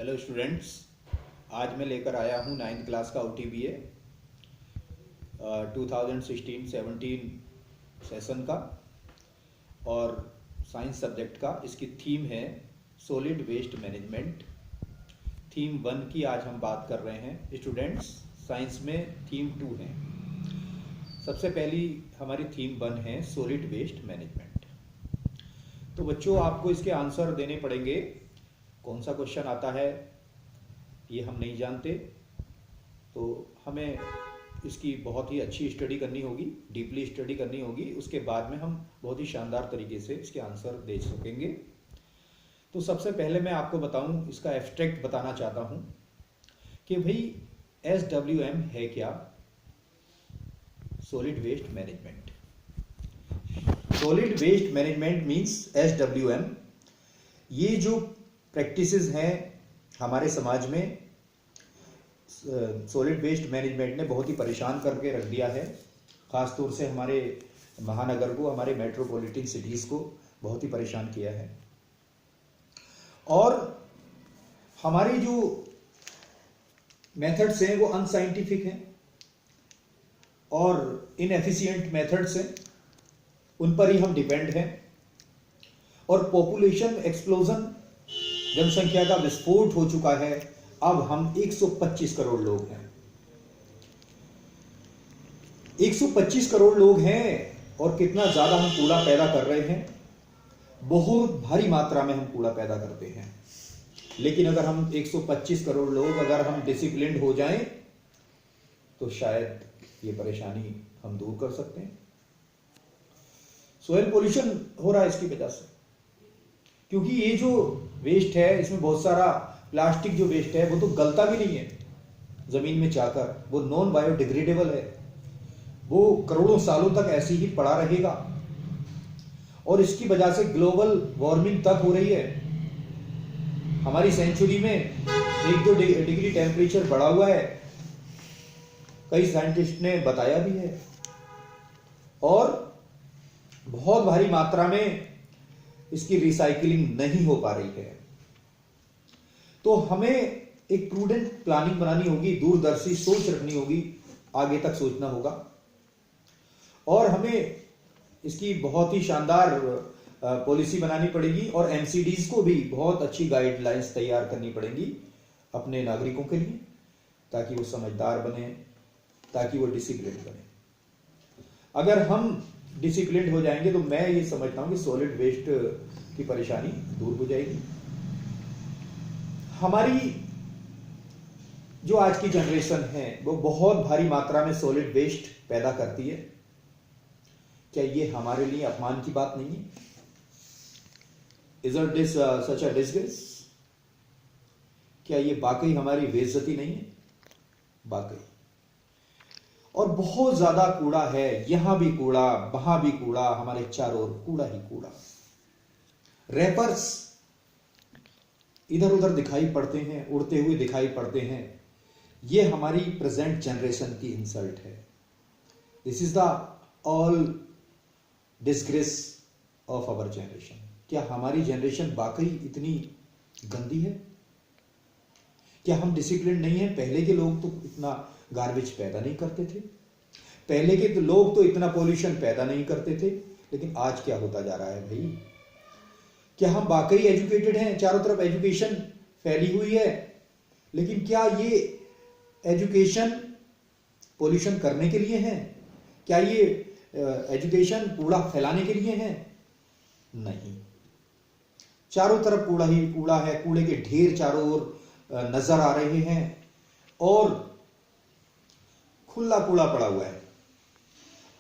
Hello students, आज मैं लेकर आया हूँ 9th क्लास का OTBA 2016-17 सेशन का और साइंस सब्जेक्ट का। इसकी थीम है सॉलिड वेस्ट मैनेजमेंट। थीम 1 की आज हम बात कर रहे हैं स्टूडेंट्स। साइंस में थीम 2 है। सबसे पहली हमारी थीम 1 है सॉलिड वेस्ट मैनेजमेंट। तो बच्चों, आपको इसके आंसर देने पड़ेंगे। कौन सा क्वेश्चन आता है ये हम नहीं जानते, तो हमें इसकी बहुत ही अच्छी स्टडी करनी होगी, डीपली स्टडी करनी होगी। उसके बाद में हम बहुत ही शानदार तरीके से इसके आंसर दे सकेंगे। तो सबसे पहले मैं आपको बताऊं, इसका एब्स्ट्रैक्ट बताना चाहता हूं कि भाई SWM है क्या। Solid waste management. Solid waste management means SWM। ये जो प्रैक्टिसेस हैं हमारे समाज में, सॉलिड वेस्ट मैनेजमेंट ने बहुत ही परेशान करके रख दिया है। ख़ास तौर से हमारे महानगर को, हमारे मेट्रोपॉलिटन सिटीज़ को बहुत ही परेशान किया है। और हमारी जो मेथड्स हैं वो अनसाइंटिफिक हैं और इनएफिशिएंट मेथड्स हैं, उन पर ही हम डिपेंड हैं। और पॉपुलेशन एक्सप्लोजन, जनसंख्या का विस्फोट हो चुका है। अब हम 125 करोड़ लोग हैं। 125 करोड़ लोग हैं और कितना ज्यादा हम कूड़ा पैदा कर रहे हैं। बहुत भारी मात्रा में हम कूड़ा पैदा करते हैं। लेकिन अगर हम 125 करोड़ लोग अगर हम डिसिप्लिन्ड हो जाएं तो शायद ये परेशानी हम दूर कर सकते हैं। सोयल पोल्यूशन हो रहा है इसकी वजह से, क्योंकि ये जो वेस्ट है इसमें बहुत सारा प्लास्टिक जो वेस्ट है वो तो गलता भी नहीं है जमीन में जाकर। वो नॉन बायोडिग्रेडेबल है, वो करोड़ों सालों तक ऐसे ही पड़ा रहेगा और इसकी वजह से ग्लोबल वार्मिंग तक हो रही है। हमारी सेंचुरी में 1-2 डिग्री टेम्परेचर बढ़ा हुआ है, कई साइंटिस्ट ने बताया भी है। और बहुत भारी मात्रा में इसकी रिसाइकलिंग नहीं हो पा रही है। तो हमें एक प्रूडेंट प्लानिंग बनानी होगी, दूरदर्शी सोच रखनी होगी, आगे तक सोचना होगा। और हमें इसकी बहुत ही शानदार पॉलिसी बनानी पड़ेगी और MCDs को भी बहुत अच्छी गाइडलाइंस तैयार करनी पड़ेगी अपने नागरिकों के लिए, ताकि वो समझदार बने, ताकि वो डिसिप्लिन बने। अगर हम डिसिप्लिन हो जाएंगे तो मैं ये समझता हूं कि सॉलिड वेस्ट की परेशानी दूर हो जाएगी। हमारी जो आज की जनरेशन है वो बहुत भारी मात्रा में सॉलिड वेस्ट पैदा करती है। क्या ये हमारे लिए अपमान की बात नहीं है? Isn't this such a disgrace? क्या ये वाकई हमारी बेइज्जती नहीं है? वाकई। और बहुत ज्यादा कूड़ा है, यहां भी कूड़ा, वहां भी कूड़ा, हमारे चारों ओर कूड़ा ही कूड़ा। रैपर्स इधर उधर दिखाई पड़ते हैं, उड़ते हुए दिखाई पड़ते हैं। ये हमारी प्रेजेंट जनरेशन की इंसल्ट है। This is the all disgrace of our generation. क्या हमारी जनरेशन वाकई इतनी गंदी है? क्या हम डिसिप्लिन नहीं है? पहले के लोग तो इतना गार्बेज पैदा नहीं करते थे, पहले के तो लोग तो इतना पोल्यूशन पैदा नहीं करते थे। लेकिन आज क्या होता जा रहा है भाई? क्या हम वाकई एजुकेटेड हैं? चारों तरफ एजुकेशन फैली हुई है, लेकिन क्या ये एजुकेशन पोल्यूशन करने के लिए है? क्या ये एजुकेशन कूड़ा फैलाने के लिए है? नहीं। चारों तरफ कूड़ा ही कूड़ा है, कूड़े के ढेर चारों ओर नजर आ रहे हैं और खुला कूड़ा पड़ा हुआ है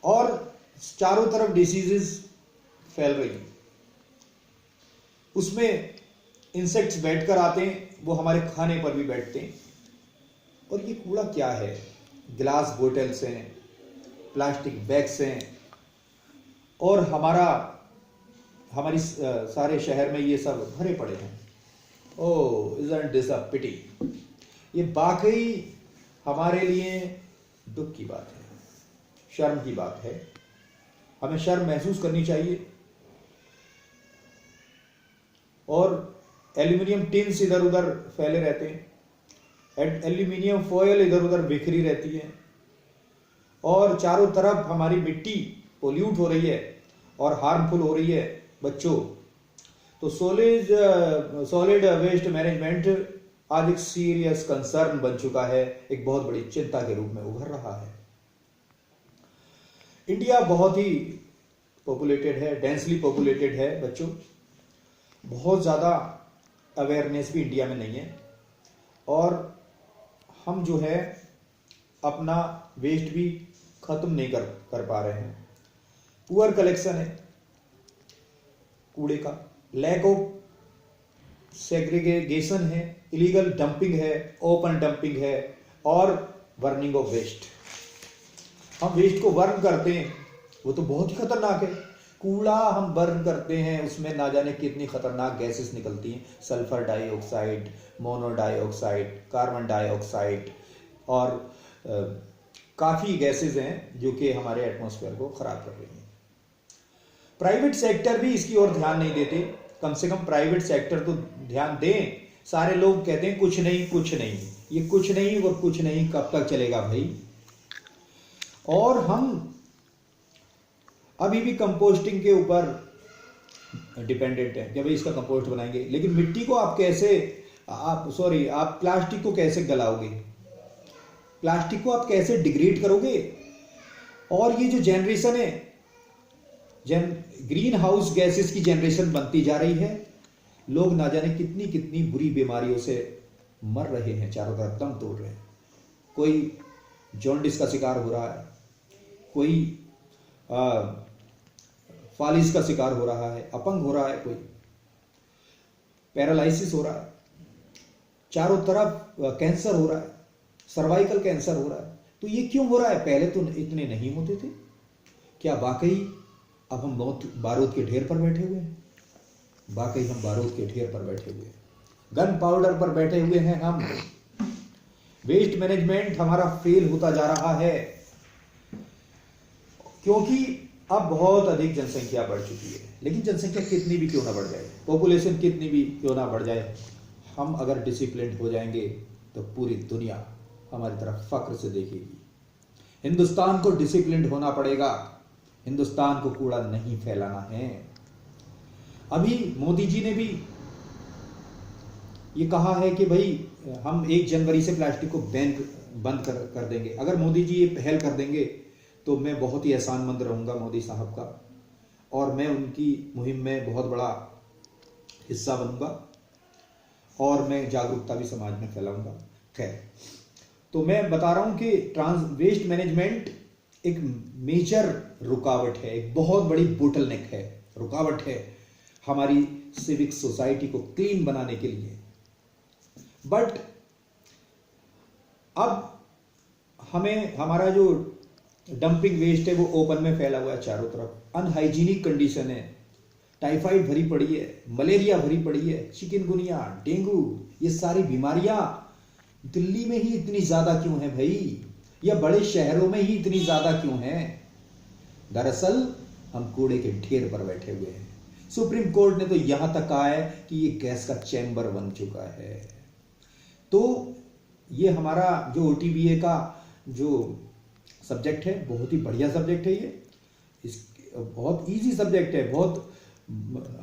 और चारों तरफ डिसीजेस फैल रही हैं। उसमें इंसेक्ट्स बैठकर आते हैं, वो हमारे खाने पर भी बैठते हैं। और ये कूड़ा क्या है? ग्लास बोतल्स हैं, प्लास्टिक बैग्स हैं और हमारी सारे शहर में ये सब भरे पड़े हैं। ओह, isn't this a pity? ये वाकई हमारे लिए दुख की बात है, शर्म की बात है। हमें शर्म महसूस करनी चाहिए और एल्यूमिनियम टिन्स इधर उधर फैले रहते हैं, एल्यूमिनियम फॉयल इधर उधर बिखरी रहती है, और चारों तरफ हमारी मिट्टी पोल्यूट हो रही है और हार्मफुल हो रही है बच्चों। तो सॉलिड वेस्ट मैनेजमेंट आज एक सीरियस कंसर्न बन चुका है, एक बहुत बड़ी चिंता के रूप में उभर रहा है। इंडिया बहुत ही पॉपुलेटेड है, डेंसली पॉपुलेटेड है बच्चों, बहुत ज़्यादा अवेयरनेस भी इंडिया में नहीं है, और हम जो है अपना वेस्ट भी खत्म नहीं कर पा रहे हैं। पुअर कलेक्शन है कूड़े का, लैक ऑफ सेग्रीगेशन है, इलीगल डंपिंग है, ओपन डंपिंग है, और बर्निंग ऑफ वेस्ट। हम वेस्ट को बर्न करते हैं, वो तो बहुत ही खतरनाक है। कूड़ा हम बर्न करते हैं, उसमें ना जाने कितनी खतरनाक गैसेस निकलती हैं, sulphur dioxide, mono dioxide, carbon dioxide, और काफ़ी गैसेस हैं जो कि हमारे एटमॉस्फेयर को ख़राब कर रही हैं। प्राइवेट सेक्टर भी इसकी ओर ध्यान नहीं देते, कम से कम प्राइवेट सेक्टर तो ध्यान दें। सारे लोग कहते हैं कुछ नहीं कुछ नहीं, ये कुछ नहीं और कुछ नहीं कब तक चलेगा भाई। और हम अभी भी कंपोस्टिंग के ऊपर डिपेंडेंट है कि भाई इसका कंपोस्ट बनाएंगे, लेकिन मिट्टी को आप कैसे आप प्लास्टिक को कैसे गलाओगे, प्लास्टिक को आप कैसे डिग्रेड करोगे। और ये जो जनरेशन है, ग्रीन हाउस गैसेस की जनरेशन बनती जा रही है, लोग ना जाने कितनी कितनी बुरी बीमारियों से मर रहे हैं, चारों तरफ दम तोड़ रहे हैं। कोई जॉन्डिस का शिकार हो रहा है, कोई फालिस का शिकार हो रहा है, अपंग हो रहा है, कोई पैरालिसिस हो रहा है, चारों तरफ कैंसर हो रहा है, सर्वाइकल कैंसर हो रहा है। तो ये क्यों हो रहा है? पहले तो इतने नहीं होते थे। क्या वाकई अब हम बहुत बारूद के ढेर पर बैठे हुए हैं? वाकई हम बारूद के ढेर पर बैठे हुए हैं, गन पाउडर पर बैठे हुए हैं हम। वेस्ट मैनेजमेंट हमारा फेल होता जा रहा है, क्योंकि अब बहुत अधिक जनसंख्या बढ़ चुकी है। लेकिन जनसंख्या कितनी भी क्यों ना बढ़ जाए, पॉपुलेशन कितनी भी क्यों ना बढ़ जाए, हम अगर डिसिप्लिन हो जाएंगे तो पूरी दुनिया हमारी तरफ फक्र से देखेगी। हिंदुस्तान को डिसिप्लिन होना पड़ेगा, हिंदुस्तान को कूड़ा नहीं फैलाना है। अभी मोदी जी ने भी ये कहा है कि भाई हम 1 जनवरी से प्लास्टिक को बंद कर देंगे। अगर मोदी जी ये पहल कर देंगे तो मैं बहुत ही एहसानमंद रहूंगा मोदी साहब का, और मैं उनकी मुहिम में बहुत बड़ा हिस्सा बनूंगा, और मैं जागरूकता भी समाज में फैलाऊंगा। खैर, तो मैं बता रहा हूं कि वेस्ट मैनेजमेंट एक मेजर रुकावट है, एक बहुत बड़ी बोटलनेक है, रुकावट है हमारी सिविक सोसाइटी को क्लीन बनाने के लिए। बट अब हमें हमारा जो डंपिंग वेस्ट है वो ओपन में फैला हुआ है चारों तरफ, अनहाइजीनिक कंडीशन है, टाइफाइड भरी पड़ी है, मलेरिया भरी पड़ी है, चिकनगुनिया, डेंगू, ये सारी बीमारियां दिल्ली में ही इतनी ज्यादा क्यों है भाई, या बड़े शहरों में ही इतनी ज्यादा क्यों है? दरअसल हम कूड़े के ढेर पर बैठे हुए हैं। सुप्रीम कोर्ट ने तो यहां तक कहा है कि ये गैस का चैम्बर बन चुका है। तो ये हमारा जो OTBA का जो सब्जेक्ट है, बहुत ही बढ़िया सब्जेक्ट है, ये बहुत इजी सब्जेक्ट है, बहुत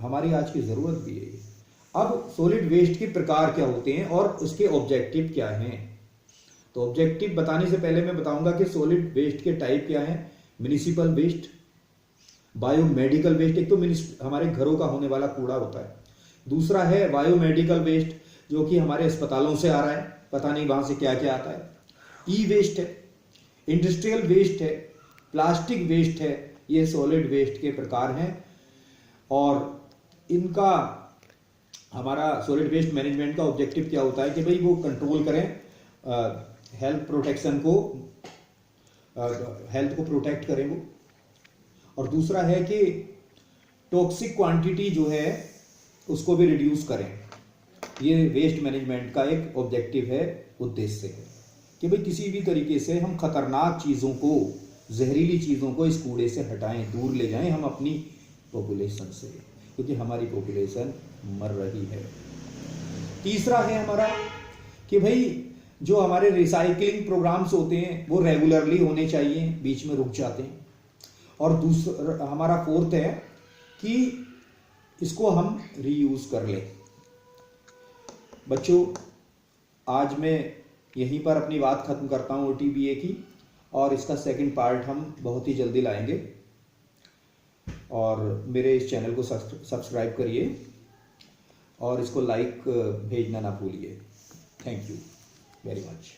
हमारी आज की जरूरत भी है। अब सॉलिड वेस्ट के प्रकार क्या होते हैं और उसके ऑब्जेक्टिव क्या हैं? तो ऑब्जेक्टिव बताने से पहले मैं बताऊंगा कि सॉलिड वेस्ट के टाइप क्या हैं। म्युनिसिपल वेस्ट, बायोमेडिकल वेस्ट, एक तो हमारे घरों का होने वाला कूड़ा होता है, दूसरा है बायोमेडिकल वेस्ट जो कि हमारे अस्पतालों से आ रहा है, पता नहीं वहां से क्या क्या आता है। ई वेस्ट है, इंडस्ट्रियल वेस्ट है, प्लास्टिक वेस्ट है। ये सॉलिड वेस्ट के प्रकार हैं, और इनका हमारा सॉलिड वेस्ट मैनेजमेंट का ऑब्जेक्टिव क्या होता है कि भाई वो कंट्रोल करें, हेल्थ प्रोटेक्शन को, हेल्थ को प्रोटेक्ट करें वो, और दूसरा है कि टॉक्सिक क्वांटिटी जो है उसको भी रिड्यूस करें। ये वेस्ट मैनेजमेंट का एक ऑब्जेक्टिव है, उद्देश्य है कि भाई किसी भी तरीके से हम खतरनाक चीज़ों को, जहरीली चीज़ों को इस कूड़े से हटाएं, दूर ले जाएं हम अपनी पॉपुलेशन से, क्योंकि हमारी पॉपुलेशन मर रही है। तीसरा है हमारा कि भाई जो हमारे रिसाइकलिंग प्रोग्राम्स होते हैं वो रेगुलरली होने चाहिए, बीच में रुक जाते हैं। और दूसरा हमारा फोर्थ है कि इसको हम रीयूज कर लें। बच्चों, आज मैं यहीं पर अपनी बात खत्म करता हूँ OTBA की, और इसका सेकंड पार्ट हम बहुत ही जल्दी लाएंगे। और मेरे इस चैनल को सब्सक्राइब करिए और इसको लाइक भेजना ना भूलिए। Thank you very much.